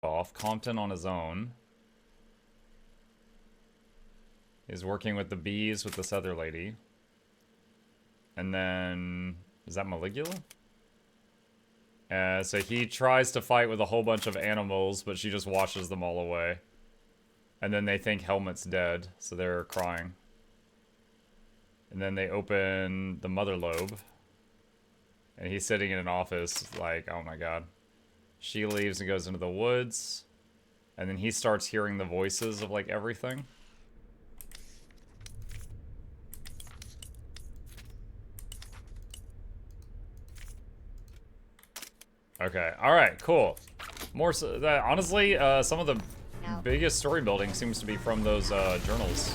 off. Compton on his own. He's working with the bees with this other lady. And then... Is that Maligula? So he tries to fight with a whole bunch of animals, but she just washes them all away. And then they think Helmet's dead, so they're crying. And then they open the mother lobe. And he's sitting in an office like, oh my god. She leaves and goes into the woods. And then he starts hearing the voices of like everything. Okay, alright, cool. More so, honestly, some of the biggest story building seems to be from those journals.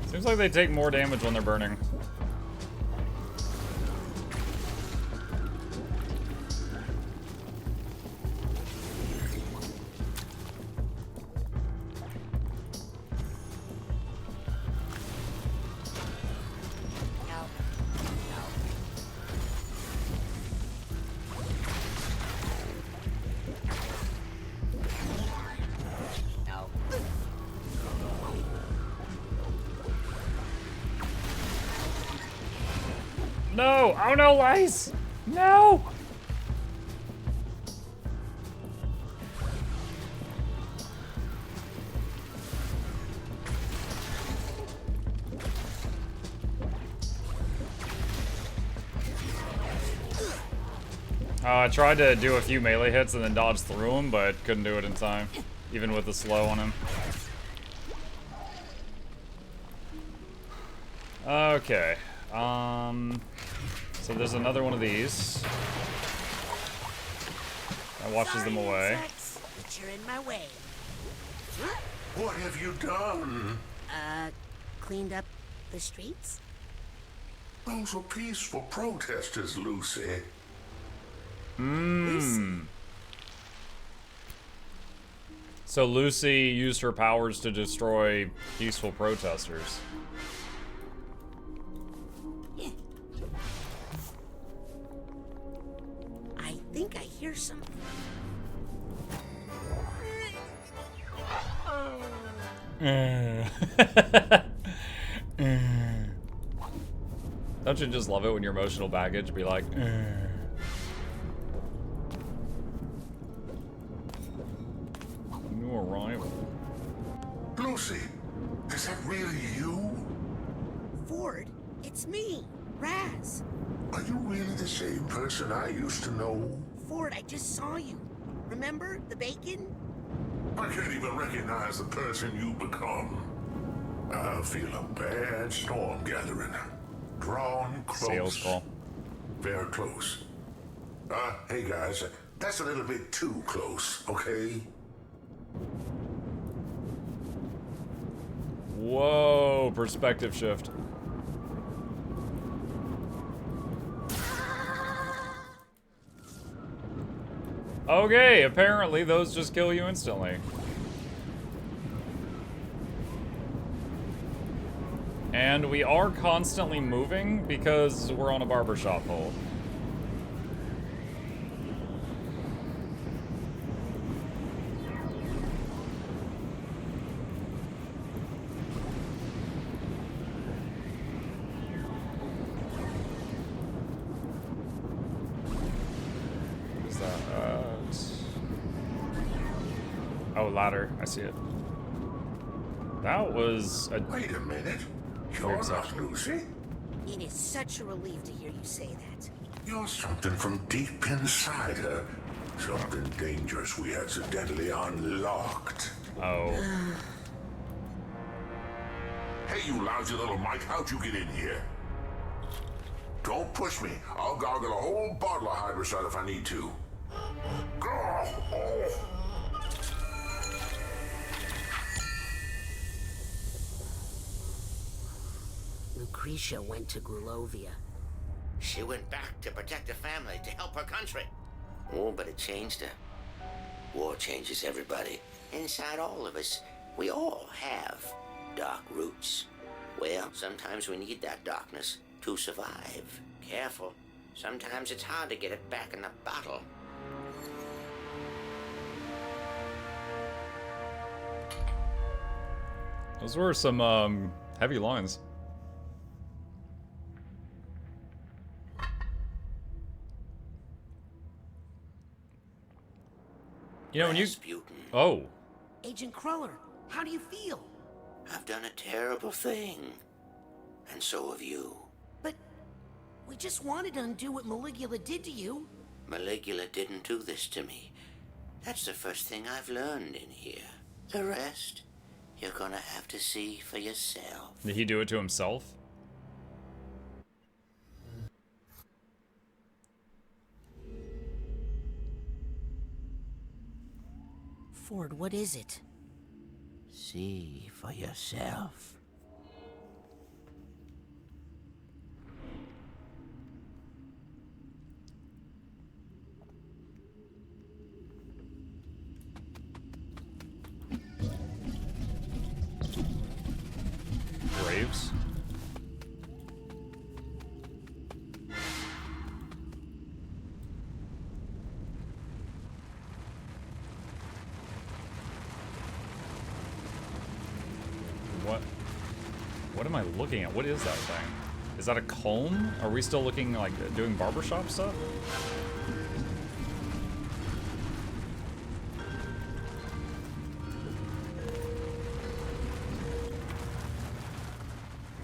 Seems like they take more damage when they're burning. No! Oh no, lice! No! I tried to do a few melee hits and then dodge through them, but couldn't do it in time, even with the slow on him. Okay. So there's another one of these. That washes them away. But you're in my way. What have you done? Cleaned up the streets? Those were peaceful protesters, Lucy. Lucy. So Lucy used her powers to destroy peaceful protesters. I think I hear something. Don't you just love it when your emotional baggage be like, New arrival. Lucy, is that really you? Ford, it's me, Raz. Are you really the same person I used to know? Ford, I just saw you. Remember the bacon? I can't even recognize the person you become. I feel a bad storm gathering. Drawn close. Sales call. Very close. Hey guys, that's a little bit too close, okay? Whoa, perspective shift. Okay, apparently those just kill you instantly. And we are constantly moving because we're on a barbershop pole. Is that oh, ladder. I see it. That was a... Wait a minute. You're not Lucy? It is such a relief to hear you say that. You're something from deep inside her. Something dangerous we accidentally unlocked. Oh. Hey, you lousy little Mike, how'd you get in here? Don't push me. I'll gargle a whole bottle of hydrocide if I need to. Lucretia went to Grulovia. She went back to protect her family, to help her country. Oh, but it changed her. War changes everybody. Inside all of us, we all have dark roots. Well, sometimes we need that darkness to survive. Careful. Sometimes it's hard to get it back in the bottle. Those were some heavy lines. You know, when you... Rasputin, Oh. Agent Cruller, how do you feel? I've done a terrible thing. And so have you. But we just wanted to undo what Maligula did to you. Maligula didn't do this to me. That's the first thing I've learned in here. The rest, you're gonna have to see for yourself. Did he do it to himself? Ford, what is it? See for yourself. Graves? What am I looking at? What is that thing? Is that a comb? Are we still looking like doing barbershop stuff?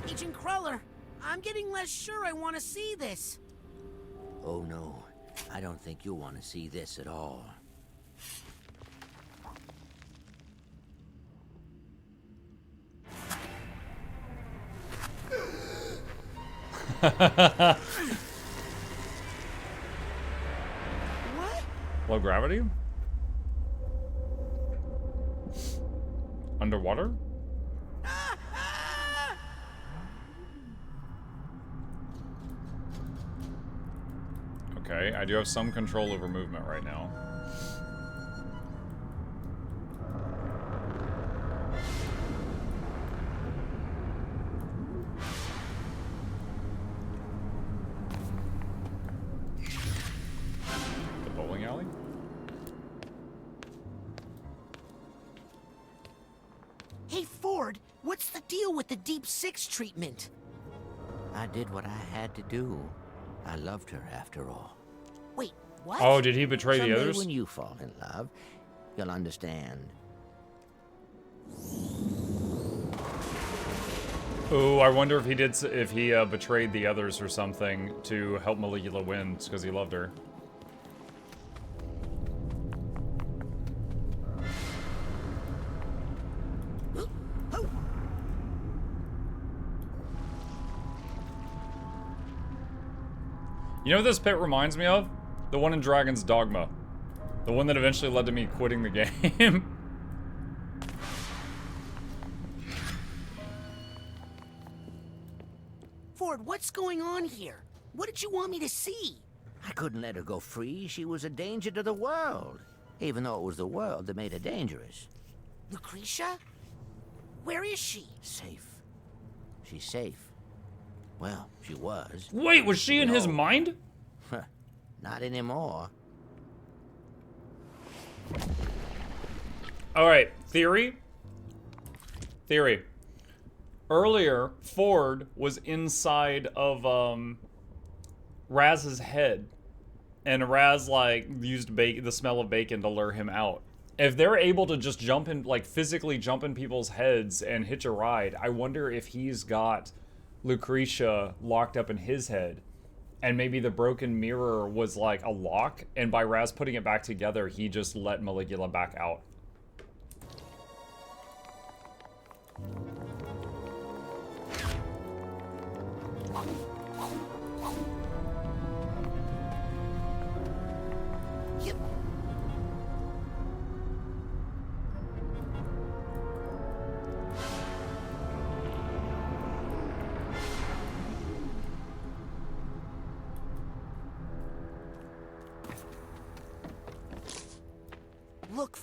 Agent Cruller, I'm getting less sure I want to see this. Oh no, I don't think you'll want to see this at all. What? Low gravity? Underwater? Okay, I do have some control over movement right now. The bowling alley? Hey, Ford, what's the deal with the Deep Six treatment? I did what I had to do. I loved her after all. Wait, what? Oh, did he betray the Someday others? when you fall in love, you'll understand. Ooh, I wonder if he did, if he betrayed the others or something to help Maligula win because he loved her. You know what this pit reminds me of? The one in Dragon's Dogma. The one that eventually led to me quitting the game. Ford, what's going on here? What did you want me to see? I couldn't let her go free. She was a danger to the world. Even though it was the world that made her dangerous. Lucretia? Where is she? Safe. She's safe. Well, she was. Wait, was she in his No. mind? Not anymore. Alright, theory. Earlier, Ford was inside of, Raz's head. And Raz, like, used the smell of bacon to lure him out. If they're able to just jump in, like, physically jump in people's heads and hitch a ride, I wonder if he's got Lucretia locked up in his head. And maybe the broken mirror was, like, a lock, and by Raz putting it back together, he just let Maligula back out. Yep.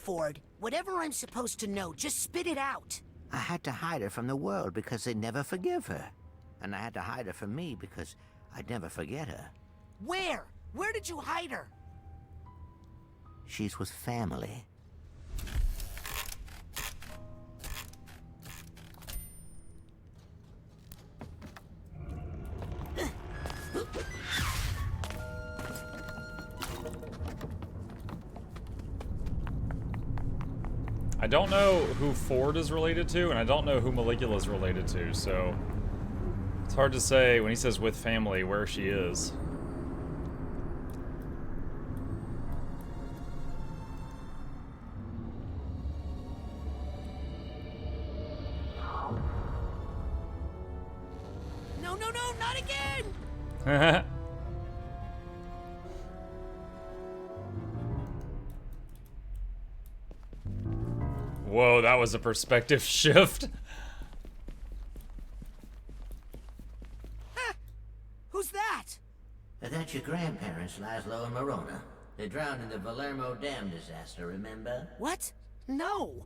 Ford. Whatever I'm supposed to know, just spit it out. I had to hide her from the world because they'd never forgive her. And I had to hide her from me because I'd never forget her. Where? Where did you hide her? She's with family. I don't know who Ford is related to, and I don't know who Maligula is related to, so it's hard to say when he says with family where she is. No, no, no, not again! Whoa, that was a perspective shift. Who's that? That's your grandparents, Laszlo and Morona. They drowned in the Palermo Dam disaster, remember? What? No.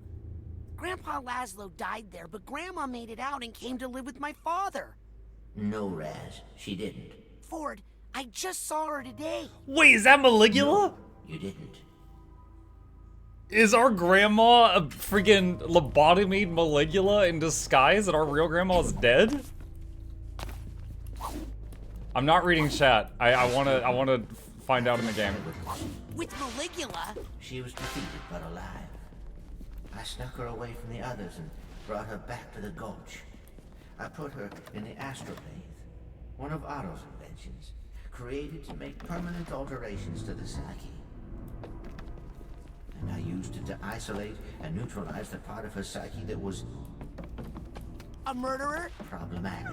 Grandpa Laszlo died there, but Grandma made it out and came to live with my father. No, Raz, she didn't. Ford, I just saw her today. Wait, is that Maligula? You didn't. Is our grandma a freaking lobotomied Maligula in disguise and our real grandma is dead? I'm not reading chat. I wanna find out in the game. With Maligula? She was defeated but alive. I snuck her away from the others and brought her back to the gulch. I put her in the astrolathe, one of Otto's inventions, created to make permanent alterations to the psyche. And I used it to isolate and neutralize the part of her psyche that was A murderer? problematic.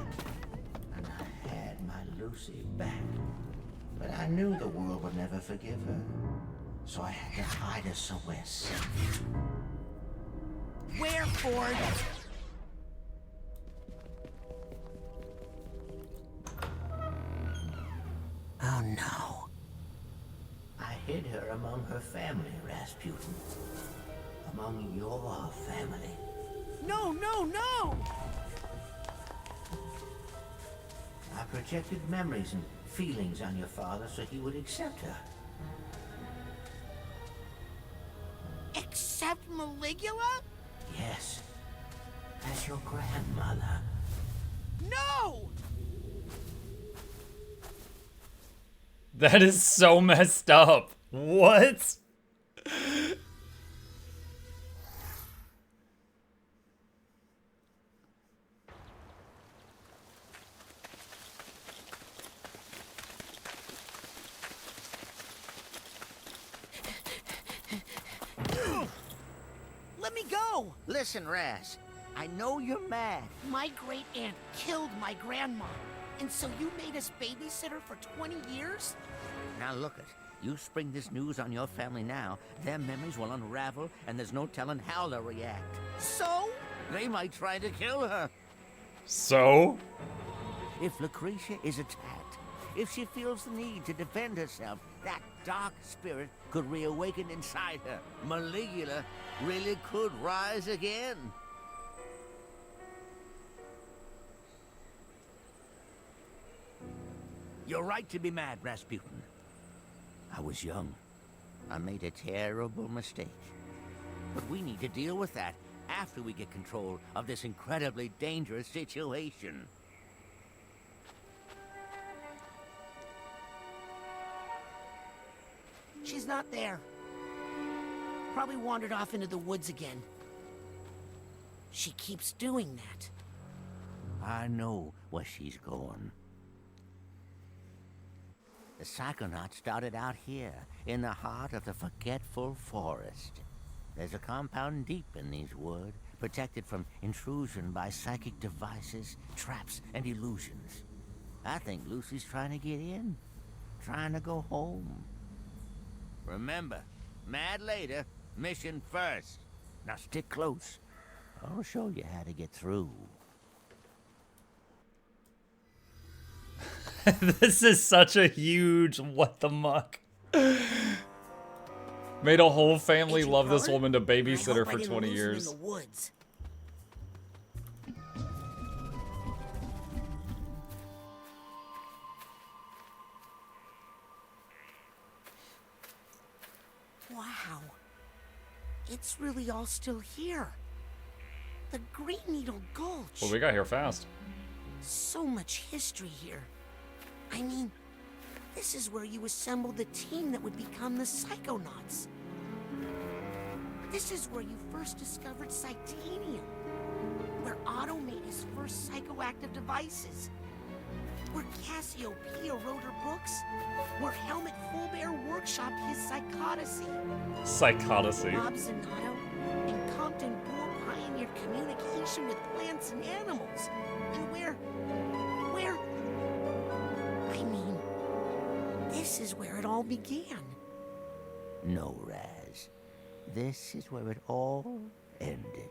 And I had my Lucy back. But I knew the world would never forgive her. So I had to hide her somewhere safe. Where, Ford? Oh no. I hid her among her family, Rasputin. Among your family. No, no, no! I projected memories and feelings on your father so he would accept her. Except Maligula? Yes. As your grandmother. No! That is so messed up. What? Let me go! Listen, Raz. I know you're mad. My great aunt killed my grandma. And so you made us babysitter for 20 years? Now look it. You spring this news on your family now, their memories will unravel, and there's no telling how they'll react. So? They might try to kill her. So? If Lucretia is attacked, if she feels the need to defend herself, that dark spirit could reawaken inside her. Maligula really could rise again. You're right to be mad, Rasputin. I was young. I made a terrible mistake. But we need to deal with that after we get control of this incredibly dangerous situation. She's not there. Probably wandered off into the woods again. She keeps doing that. I know where she's going. The Psychonauts started out here, in the heart of the forgetful forest. There's a compound deep in these woods, protected from intrusion by psychic devices, traps, and illusions. I think Lucy's trying to get in, trying to go home. Remember, mad later, mission first. Now stick close. I'll show you how to get through. This is such a huge what the muck. Made a whole family Agent love this Carter? woman to I babysit her hope I for didn't 20 lose him years. in the woods. Wow. It's really all still here. The Green Needle Gulch. Well, we got here fast. So much history here. I mean, this is where you assembled the team that would become the Psychonauts. This is where you first discovered Psytanium. Where Otto made his first psychoactive devices. Where Cassiopeia wrote her books. Where Helmut Fullbear workshopped his psychodicy. Psychodicy. Bob Zanato and Compton Bull pioneered communication with plants and animals. And where... I mean, this is where it all began. No, Raz. This is where it all ended.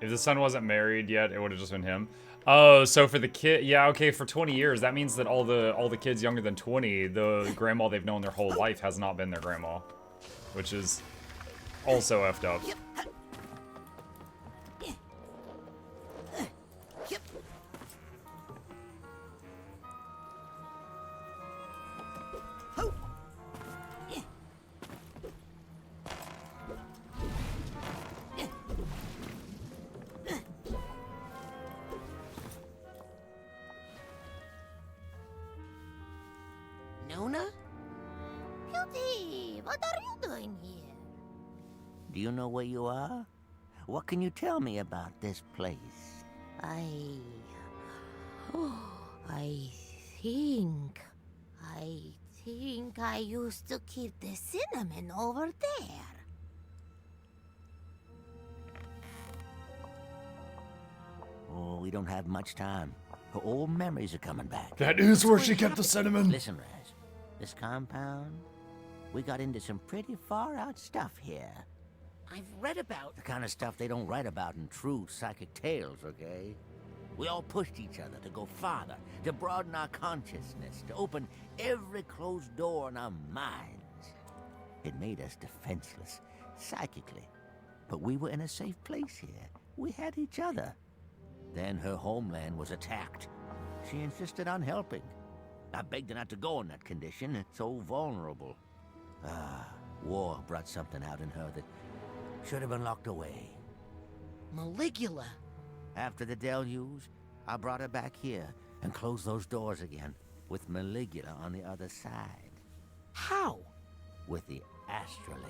If the son wasn't married yet, it would have just been him. Oh, so for the kid, yeah, okay, for 20 years, that means that all the kids younger than 20, the grandma they've known their whole life has not been their grandma, which is also effed up. Yep. Nona? Cutie, what are you doing here? Do you know where you are? What can you tell me about this place? I think I used to keep the cinnamon over there. Oh, we don't have much time. Her old memories are coming back. That is where she kept the cinnamon. Listen, Raz. This compound, we got into some pretty far-out stuff here. I've read about... The kind of stuff they don't write about in true psychic tales, okay? We all pushed each other to go farther, to broaden our consciousness, to open every closed door in our minds. It made us defenseless, psychically. But we were in a safe place here. We had each other. Then her homeland was attacked. She insisted on helping. I begged her not to go in that condition, so vulnerable. War brought something out in her that should have been locked away. Maligula. After the deluge, I brought her back here and closed those doors again, with Maligula on the other side. How? With the astrolabe.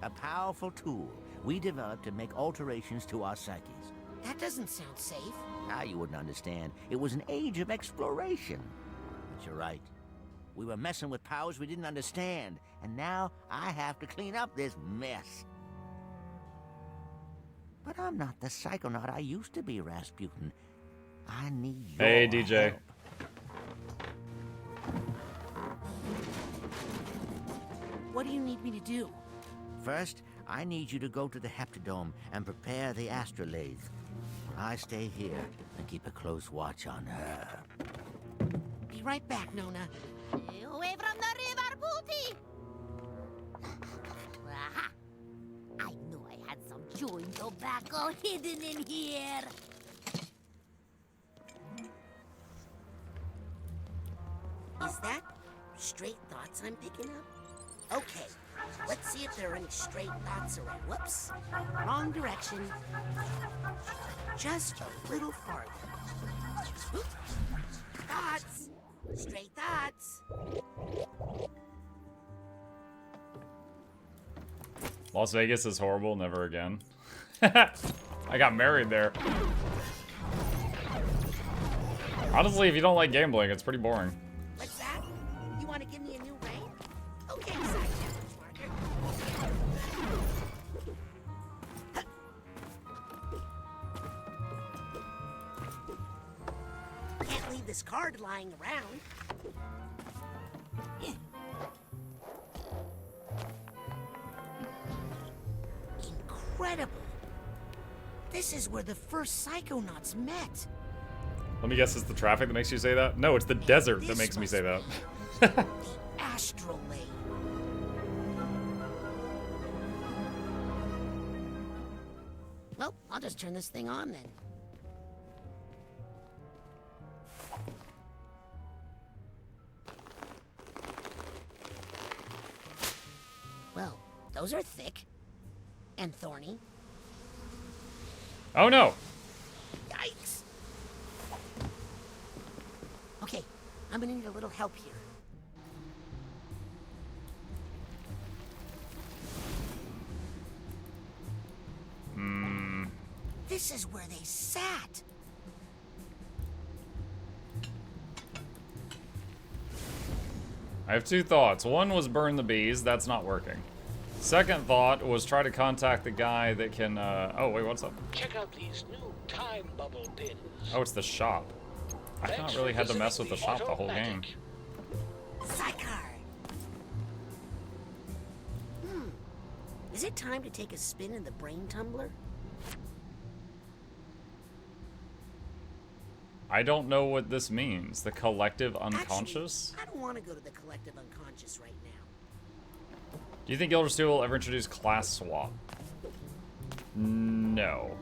A powerful tool we developed to make alterations to our psyches. That doesn't sound safe. Now you wouldn't understand. It was an age of exploration. But you're right. We were messing with powers we didn't understand, and now I have to clean up this mess. But I'm not the psychonaut I used to be, Rasputin. I need your Hey, DJ. help. What do you need me to do? First, I need you to go to the Heptadome and prepare the astrolabe. I stay here and keep a close watch on her. Be right back, Nona. Away from the river, booty! Aha! I knew I had some chewing tobacco hidden in here. Is that straight thoughts I'm picking up? Okay, let's see if there are any straight thoughts around. Whoops. Wrong direction. Just a little farther. Oop. Thoughts. Straight thoughts. Las Vegas is horrible, never again. I got married there. Honestly, if you don't like gambling, it's pretty boring. What's that? You want to give me a new rank? Okay, side challenge marker. Can't leave this card lying around. Incredible. This is where the first Psychonauts met. Let me guess, it's the traffic that makes you say that? No, it's the desert that This makes me must say that. be the astral lane. Well, I'll just turn this thing on then. Well, those are thick and thorny. Oh no! Yikes! Okay, I'm gonna need a little help here. This is where they sat. I have two thoughts. One was burn the bees. That's not working. Second thought was try to contact the guy that can, oh, wait, what's up? Check out these new time bubble bins. Oh, it's the shop. I've not really had to mess with the shop the whole game. Psychar. Is it time to take a spin in the brain tumbler? I don't know what this means. The collective unconscious? Actually, I don't want to go to the collective unconscious right now. Do you think Elder Steel will ever introduce class swap? No.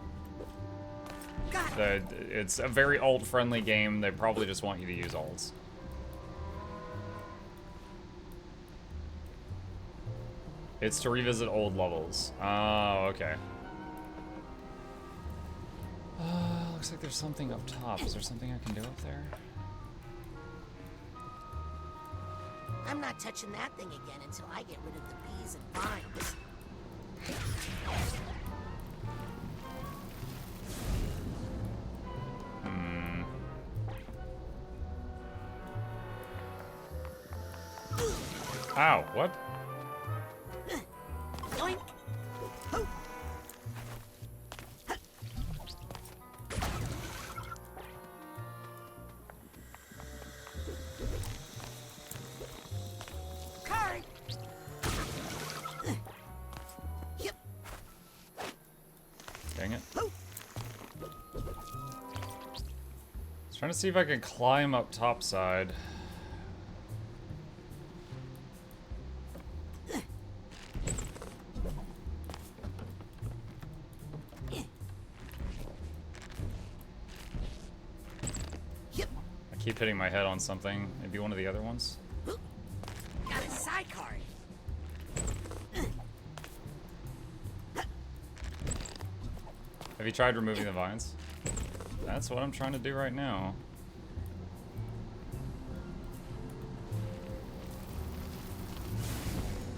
Got it. It's a very alt-friendly game. They probably just want you to use alts. It's to revisit old levels. Oh, okay. Looks like there's something up top. Is there something I can do up there? I'm not touching that thing again until I get rid of the bees and vines. Ow, what? Yoink! Ho! Card! Yep. Dang it. Ho! I was trying to see if I could climb up topside. I keep hitting my head on something. Maybe one of the other ones. Got a sidecar. Have you tried removing the vines? That's what I'm trying to do right now.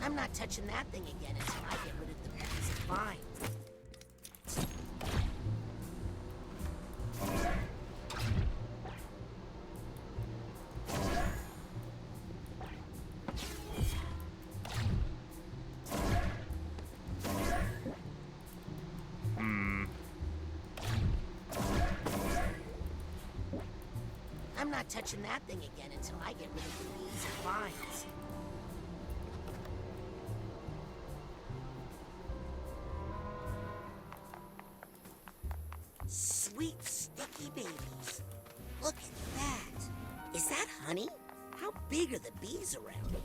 I'm not touching that thing again until I get rid of the bees and vines. I'm not touching that thing again until I get rid of the bees and vines. Sweet sticky babies. Look at that. Is that honey? How big are the bees around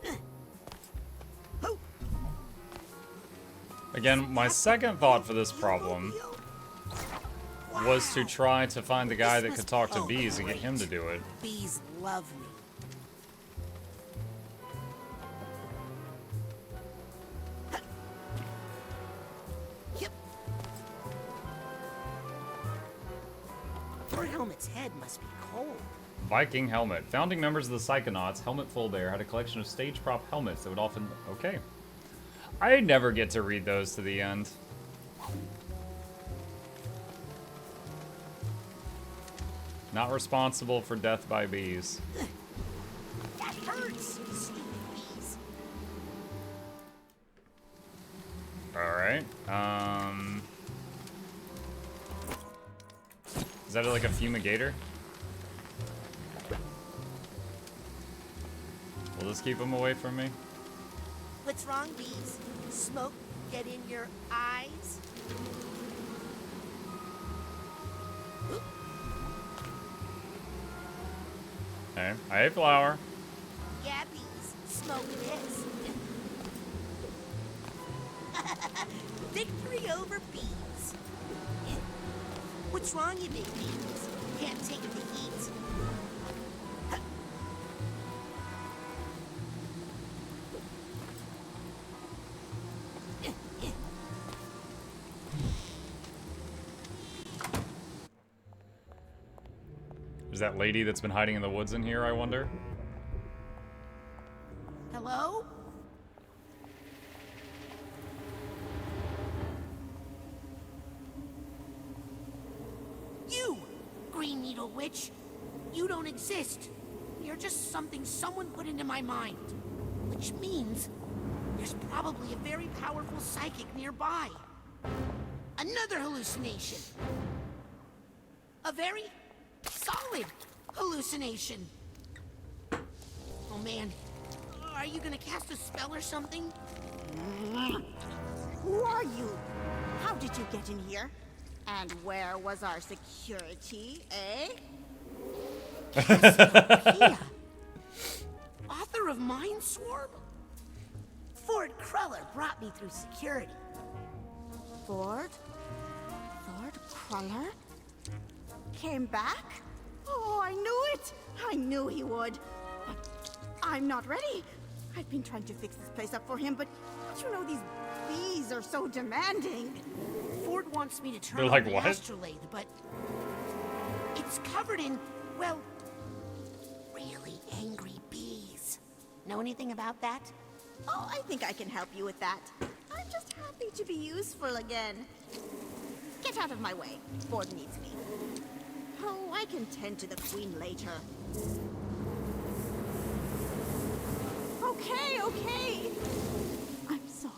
here? Oh. Again, my second thought for this problem was to try to find the guy that could talk to bees and get him to do it. Bees love me. Yep. Your helmet's head must be cold. Viking helmet. Founding members of the Psychonauts, Helmet Full Bear, had a collection of stage prop helmets that would often... Okay. I never get to read those to the end. Not responsible for death by bees. That hurts, stupid bees. Alright. Is that like a fumigator? Will this keep them away from me? What's wrong, bees? Smoke get in your eyes? Okay, I ate flour. Yeah, bees. Smoke this. Victory over bees. What's wrong, you big bees? Can't take the heat. Is that lady that's been hiding in the woods in here, I wonder? Hello? You, Green Needle Witch. You don't exist. You're just something someone put into my mind. Which means there's probably a very powerful psychic nearby. Another hallucination. A very solid hallucination. Oh man, are you gonna cast a spell or something? Who are you? How did you get in here? And where was our security, eh? Cassiopeia, author of Mind Swarm? Ford Cruller brought me through security. Ford? Ford Cruller? Came back? Oh, I knew it! I knew he would. But I'm not ready. I've been trying to fix this place up for him, but don't you know these bees are so demanding? Ford wants me to turn They're on like, the what? astrolabe, but it's covered in, well, really angry bees. Know anything about that? Oh, I think I can help you with that. I'm just happy to be useful again. Get out of my way. Ford needs me. Oh, I can tend to the queen later. Okay. I'm sorry.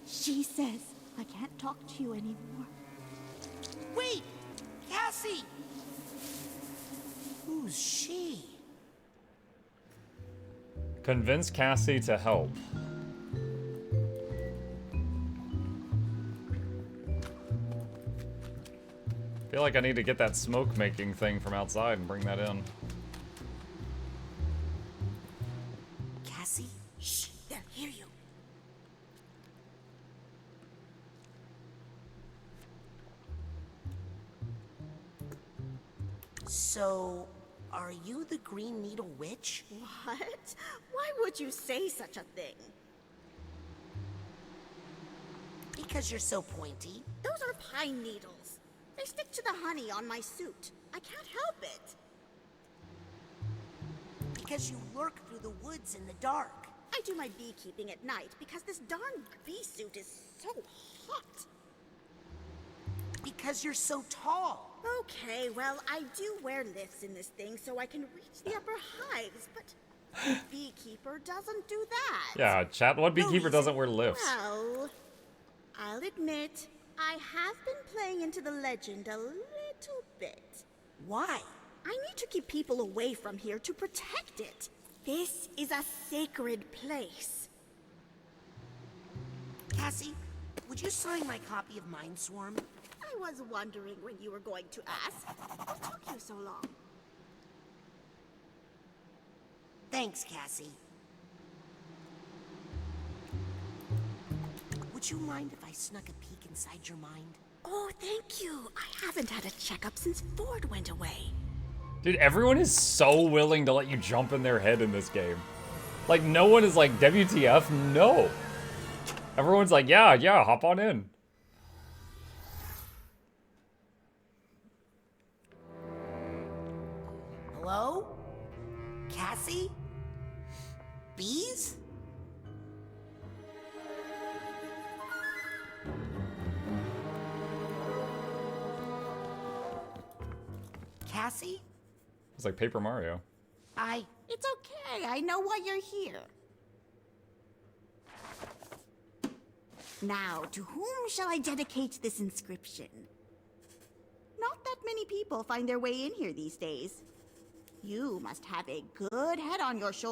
She says I can't talk to you anymore. Wait! Cassie! Who's she? Convince Cassie to help. Feel like I need to get that smoke making thing from outside and bring that in. Cassie? Shh! They'll hear you. So, are you the Green Needle Witch? What? Why would you say such a thing? Because you're so pointy. Those are pine needles. They stick to the honey on my suit. I can't help it. Because you lurk through the woods in the dark. I do my beekeeping at night because this darn bee suit is so hot. Because you're so tall. Okay, well, I do wear lifts in this thing so I can reach the upper hives, but a beekeeper doesn't do that. Yeah, chat. What beekeeper doesn't wear lifts? Well, I'll admit, I have been playing into the legend a little bit. Why? I need to keep people away from here to protect it. This is a sacred place. Cassie, would you sign my copy of Mind Swarm? I was wondering when you were going to ask. What took you so long? Thanks, Cassie. Would you mind if I snuck a peek inside your mind? Oh, thank you. I haven't had a checkup since Ford went away. Dude, everyone is so willing to let you jump in their head in this game. Like, no one is like, WTF? No. Everyone's like, yeah, hop on in. Hello? Cassie? Bees? Cassie? It's like Paper Mario. It's okay. I know why you're here. Now, to whom shall I dedicate this inscription? Not that many people find their way in here these days. You must have a good head on your shoulders.